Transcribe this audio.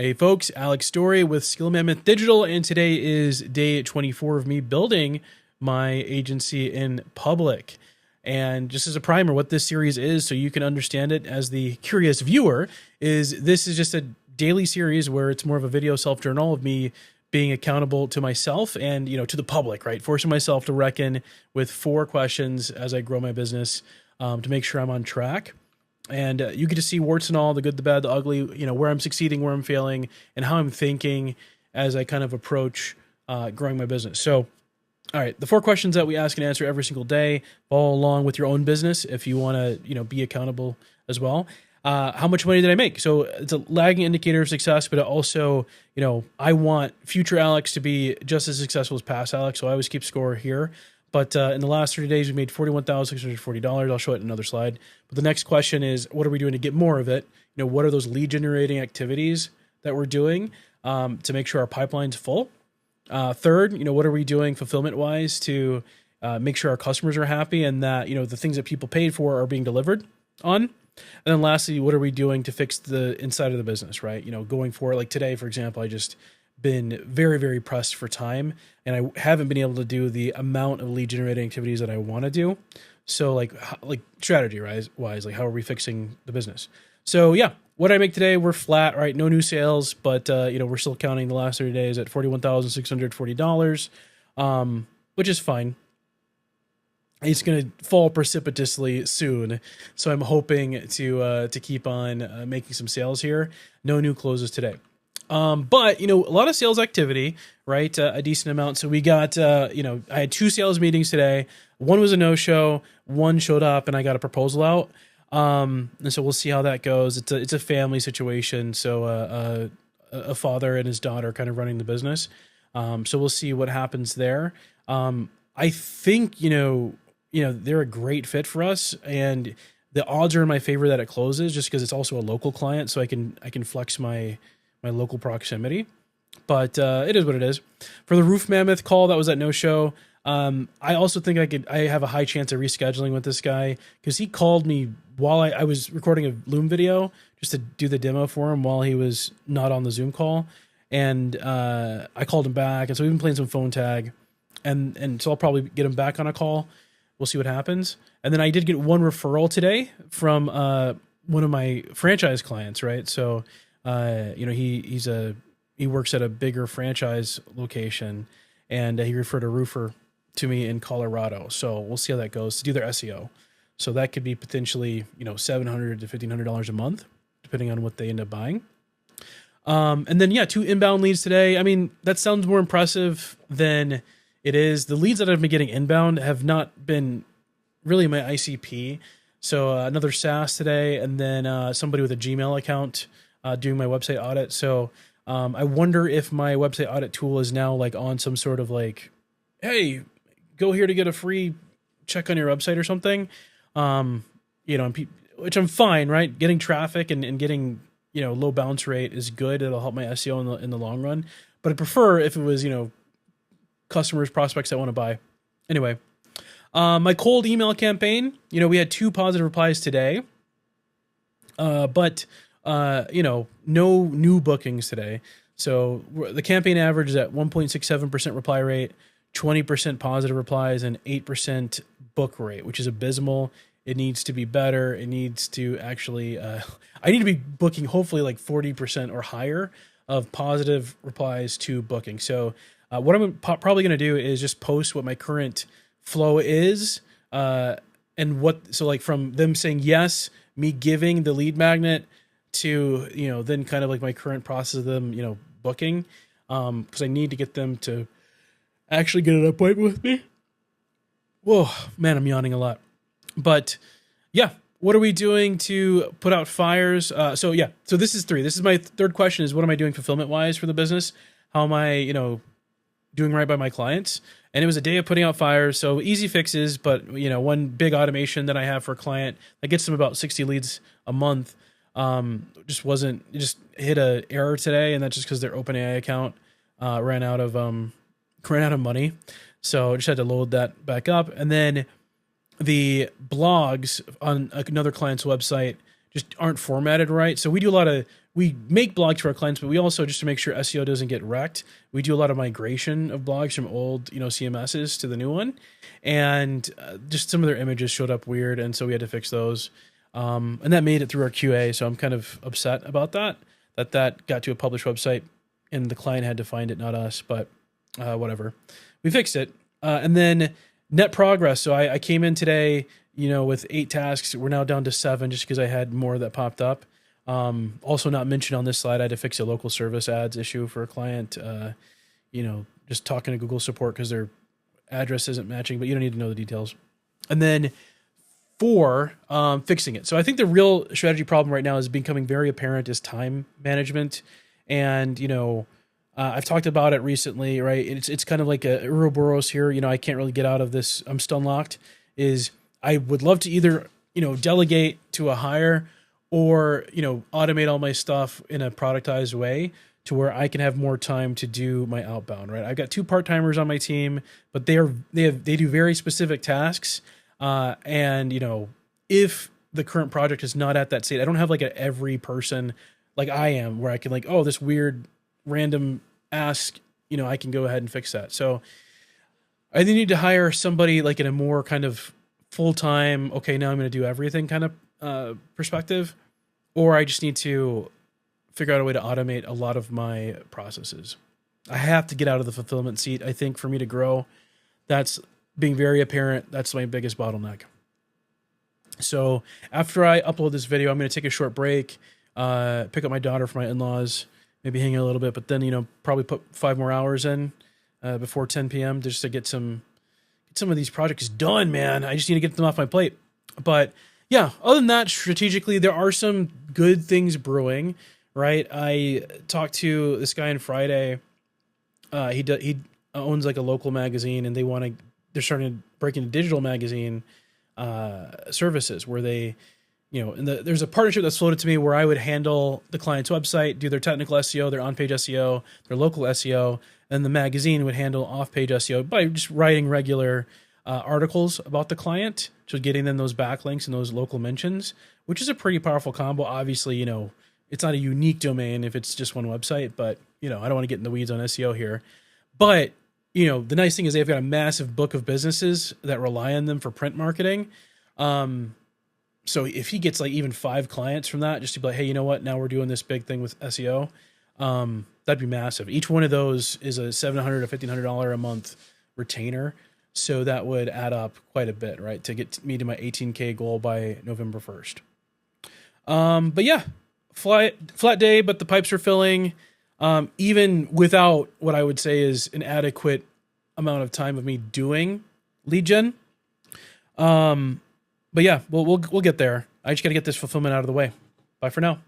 Hey folks, Alex Story with Skill Mammoth Digital, and today is day 24 of me building my agency in public. And just as a primer, what this series is, so you can understand it as the curious viewer, is this is just a daily series where it's more of a video self-journal of me being accountable to myself and, to the public, right? Forcing myself to reckon with 4 questions as I grow my business to make sure I'm on track. And you get to see warts and all, the good, the bad, the ugly, where I'm succeeding, where I'm failing, and how I'm thinking as I kind of approach growing my business. So, all right, the 4 questions that we ask and answer every single day, follow along with your own business if you want to, be accountable as well. How much money did I make? So it's a lagging indicator of success, but it also, I want future Alex to be just as successful as past Alex. So I always keep score here. But in the last 30 days, we made $41,640. I'll show it in another slide. But the next question is, what are we doing to get more of it? What are those lead generating activities that we're doing to make sure our pipeline's full? Third, what are we doing fulfillment wise to make sure our customers are happy and that, the things that people paid for are being delivered on? And then lastly, what are we doing to fix the inside of the business, right? Going forward, like today, for example, I just been very, very pressed for time and I haven't been able to do the amount of lead generating activities that I want to do. So like strategy wise, like how are we fixing the business? So yeah, what I make today, we're flat, right? No new sales, but we're still counting the last 30 days at $41,640, which is fine. It's going to fall precipitously soon. So I'm hoping to keep on making some sales here. No new closes today. But, a lot of sales activity, right? A decent amount. So we got, I had 2 sales meetings today. One was a no-show. One showed up and I got a proposal out. And so we'll see how that goes. It's a family situation. So, a father and his daughter kind of running the business. So we'll see what happens there. I think, they're a great fit for us and the odds are in my favor that it closes just because it's also a local client. So I can flex my local proximity, but it is what it is. For the RoofMammoth call, that was at no show. I also think I have a high chance of rescheduling with this guy because he called me while I was recording a Loom video just to do the demo for him while he was not on the Zoom call. And I called him back. And so we've been playing some phone tag and so I'll probably get him back on a call. We'll see what happens. And then I did get 1 referral today from one of my franchise clients, right? So he works at a bigger franchise location and he referred a roofer to me in Colorado. So we'll see how that goes to do their SEO. So that could be potentially, $700 to $1,500 a month, depending on what they end up buying. And then, 2 inbound leads today. I mean, that sounds more impressive than it is. The leads that I've been getting inbound have not been really my ICP. So another SaaS today, and then somebody with a Gmail account doing my website audit. So I wonder if my website audit tool is now like on some sort of like, hey, go here to get a free check on your website or something. Which I'm fine, right? Getting traffic and getting, low bounce rate is good. It'll help my SEO in the long run. But I prefer if it was, customers, prospects that want to buy. Anyway, my cold email campaign, we had 2 positive replies today. But no new bookings today. So the campaign average is at 1.67% reply rate, 20% positive replies, and 8% book rate, which is abysmal. It needs to be better. It needs to actually, I need to be booking hopefully like 40% or higher of positive replies to booking. So what I'm probably going to do is just post what my current flow is. So like from them saying yes, me giving the lead magnet to, then kind of like my current process of them, booking, because I need to get them to actually get an appointment with me. Whoa, man, I'm yawning a lot. But yeah, what are we doing to put out fires? So this is 3. This is my 3rd question is what am I doing fulfillment wise for the business? How am I, doing right by my clients? And it was a day of putting out fires. So easy fixes, but one big automation that I have for a client that gets them about 60 leads a month. Just hit a error today. And that's just because their OpenAI account, ran out of money. So I just had to load that back up. And then the blogs on another client's website just aren't formatted right. So we do a lot of we make blogs for our clients, but we also, just to make sure SEO doesn't get wrecked, we do a lot of migration of blogs from old, CMSs to the new one. And just some of their images showed up weird. And so we had to fix those. And that made it through our QA. So I'm kind of upset about that got to a published website and the client had to find it, not us, but whatever. We fixed it. And then net progress. So I came in today, with 8 tasks. We're now down to 7 just because I had more that popped up. Also not mentioned on this slide, I had to fix a local service ads issue for a client, just talking to Google support because their address isn't matching, but you don't need to know the details. And then 4, fixing it. So I think the real strategy problem right now is becoming very apparent is time management. And, I've talked about it recently, right? It's kind of like a Ouroboros here. I can't really get out of this. I'm stun locked. I would love to either, delegate to a hire or, automate all my stuff in a productized way to where I can have more time to do my outbound, right? I've got 2 part-timers on my team, but they do very specific tasks. And if the current project is not at that state, I don't have like every person like I am where I can this weird random ask, I can go ahead and fix that. So I either need to hire somebody like in a more kind of full-time, okay, now I'm going to do everything kind of perspective, or I just need to figure out a way to automate a lot of my processes. I have to get out of the fulfillment seat. I think for me to grow, that's being very apparent. That's my biggest bottleneck. So after I upload this video, I'm going to take a short break, pick up my daughter for my in-laws, maybe hang out a little bit, but then, probably put 5 more hours in before 10 p.m. just to get some of these projects done, man. I just need to get them off my plate. But yeah, other than that, strategically, there are some good things brewing, right? I talked to this guy on Friday. He owns like a local magazine, and they're starting to break into digital magazine services where they, and there's a partnership that's floated to me where I would handle the client's website, do their technical SEO, their on-page SEO, their local SEO, and the magazine would handle off-page SEO by just writing regular articles about the client, so getting them those backlinks and those local mentions, which is a pretty powerful combo. Obviously, it's not a unique domain if it's just one website, but, I don't want to get in the weeds on SEO here. But, the nice thing is they've got a massive book of businesses that rely on them for print marketing. So if he gets like even 5 clients from that, just to be like, hey, you know what? Now we're doing this big thing with SEO. That'd be massive. Each one of those is a $700 to $1,500 a month retainer. So that would add up quite a bit, right? To get me to my 18K goal by November 1st. But yeah, flat day, but the pipes are filling, even without what I would say is an adequate amount of time of me doing lead gen. But yeah, we'll get there. I just got to get this fulfillment out of the way. Bye for now.